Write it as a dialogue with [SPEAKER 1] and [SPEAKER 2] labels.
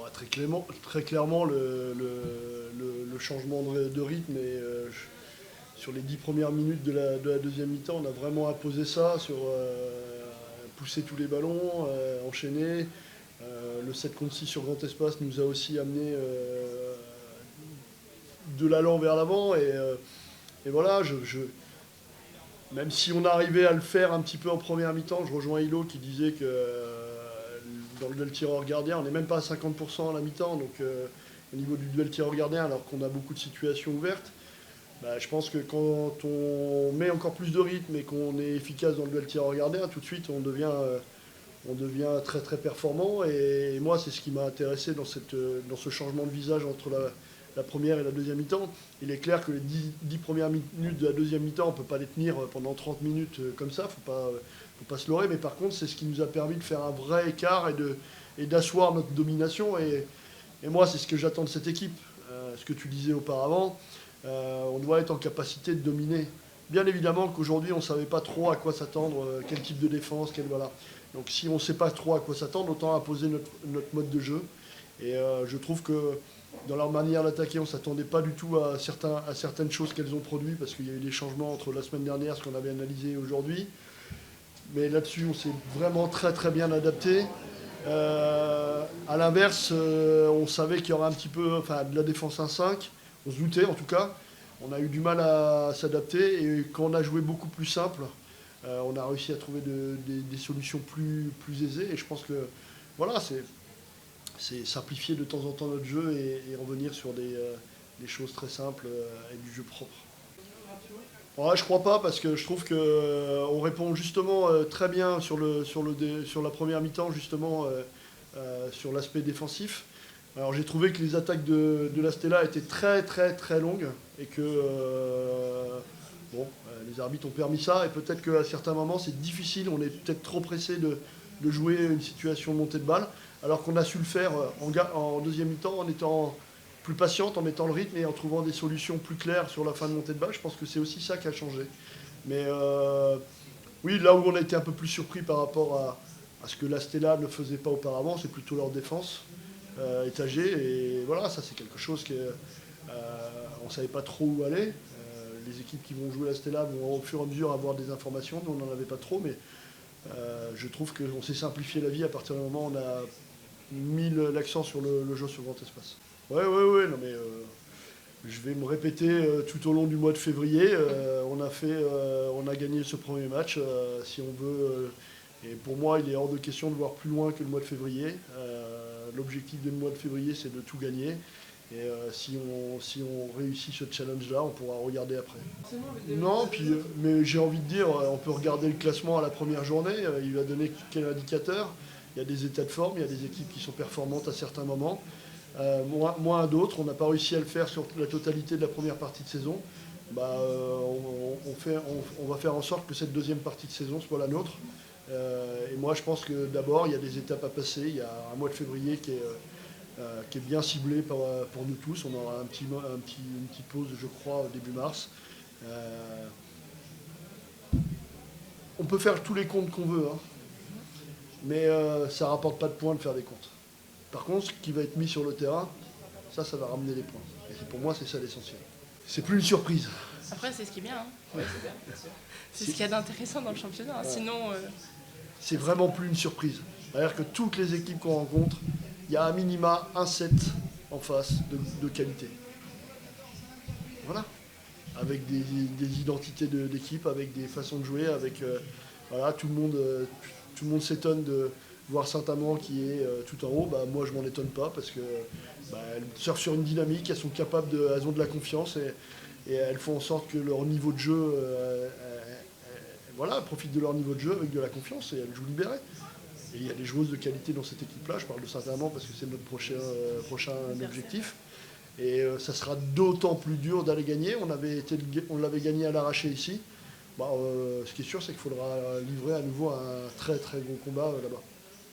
[SPEAKER 1] Bon, très clairement le changement de rythme. Sur les 10 premières minutes de la deuxième mi-temps, on a vraiment imposé ça, sur pousser tous les ballons, enchaîner. Le 7 contre 6 sur grand espace nous a aussi amené de l'allant vers l'avant. Et voilà, même si on arrivait à le faire un petit peu en première mi-temps, je rejoins Hilo qui disait que dans le duel tireur gardien, on n'est même pas à 50% à la mi-temps, donc au niveau du duel tireur gardien, alors qu'on a beaucoup de situations ouvertes, bah, je pense que quand on met encore plus de rythme et qu'on est efficace dans le duel tireur gardien, tout de suite on devient très très performant. Et moi, c'est ce qui m'a intéressé dans ce changement de visage entre la première et la deuxième mi-temps. Il est clair que les 10 premières minutes de la deuxième mi-temps, on ne peut pas les tenir pendant 30 minutes comme ça, faut pas se leurrer. Mais par contre, c'est ce qui nous a permis de faire un vrai écart et d'asseoir notre domination. Et moi, c'est ce que j'attends de cette équipe. Ce que tu disais auparavant, on doit être en capacité de dominer. Bien évidemment qu'aujourd'hui, on ne savait pas trop à quoi s'attendre, quel type de défense, voilà. Donc si on ne sait pas trop à quoi s'attendre, autant imposer notre mode de jeu. Et je trouve que dans leur manière d'attaquer, on ne s'attendait pas du tout à certaines choses qu'elles ont produites, parce qu'il y a eu des changements entre la semaine dernière, ce qu'on avait analysé aujourd'hui. Mais là-dessus, on s'est vraiment très très bien adapté. À l'inverse, on savait qu'il y aurait un petit peu de la défense 1-5. On se doutait en tout cas. On a eu du mal à s'adapter. Et quand on a joué beaucoup plus simple, on a réussi à trouver des solutions plus aisées. Et je pense que voilà, c'est simplifier de temps en temps notre jeu et revenir sur des choses très simples et du jeu propre. Ouais, je crois pas, parce que je trouve qu'on répond justement très bien sur la première mi-temps, justement sur l'aspect défensif. Alors j'ai trouvé que les attaques de la Stella étaient très très très longues et que les arbitres ont permis ça, et peut-être qu'à certains moments c'est difficile, on est peut-être trop pressé de jouer une situation de montée de balle, alors qu'on a su le faire en deuxième mi-temps en étant plus patiente, en mettant le rythme et en trouvant des solutions plus claires sur la fin de montée de balle. Je pense que c'est aussi ça qui a changé. Mais oui, là où on a été un peu plus surpris par rapport à ce que la Stella ne faisait pas auparavant, c'est plutôt leur défense étagée. Et voilà, ça c'est quelque chose qu'on ne savait pas trop où aller. Les équipes qui vont jouer la Stella vont au fur et à mesure avoir des informations. Nous, on n'en avait pas trop, mais je trouve qu'on s'est simplifié la vie à partir du moment où on a mis l'accent sur le jeu sur grand espace. Ouais, non mais je vais me répéter tout au long du mois de février. On a gagné ce premier match, si on veut. Et pour moi, il est hors de question de voir plus loin que le mois de février. L'objectif du mois de février, c'est de tout gagner. Et si on réussit ce challenge-là, on pourra regarder après. Non, mais j'ai envie de dire, on peut regarder le classement à la première journée. Il va donner quel indicateur. Il y a des états de forme, il y a des équipes qui sont performantes à certains moments. Moins à d'autres. On n'a pas réussi à le faire sur la totalité de la première partie de saison. On va faire en sorte que cette deuxième partie de saison soit la nôtre. Et moi, je pense que d'abord, il y a des étapes à passer. Il y a un mois de février qui est bien ciblé pour nous tous. On aura une petite pause, je crois, début mars. On peut faire tous les comptes qu'on veut, hein, mais ça ne rapporte pas de points de faire des comptes. Par contre, ce qui va être mis sur le terrain, ça va ramener des points. Et pour moi, c'est ça l'essentiel. C'est plus une surprise.
[SPEAKER 2] Après, c'est ce qui est bien. Hein.
[SPEAKER 3] Ouais, c'est bien, bien sûr.
[SPEAKER 2] C'est ce qu'il y a d'intéressant dans le championnat. Hein. Sinon,
[SPEAKER 1] c'est vraiment plus une surprise. C'est-à-dire que toutes les équipes qu'on rencontre, il y a à minima un set en face de qualité. Voilà. Avec des identités d'équipe, avec des façons de jouer, avec voilà, tout le monde s'étonne de voir Saint-Amand qui est tout en haut. Moi, je m'en étonne pas, parce que elles surfent sur une dynamique, elles ont de la confiance, et elles font en sorte que leur niveau de jeu, elles profitent de leur niveau de jeu avec de la confiance, et elles jouent libérées. Et il y a des joueuses de qualité dans cette équipe-là. Je parle de Saint-Amand parce que c'est notre prochain objectif. Et ça sera d'autant plus dur d'aller gagner. On l'avait gagné à l'arraché ici. Ce qui est sûr, c'est qu'il faudra livrer à nouveau un très très gros combat là-bas.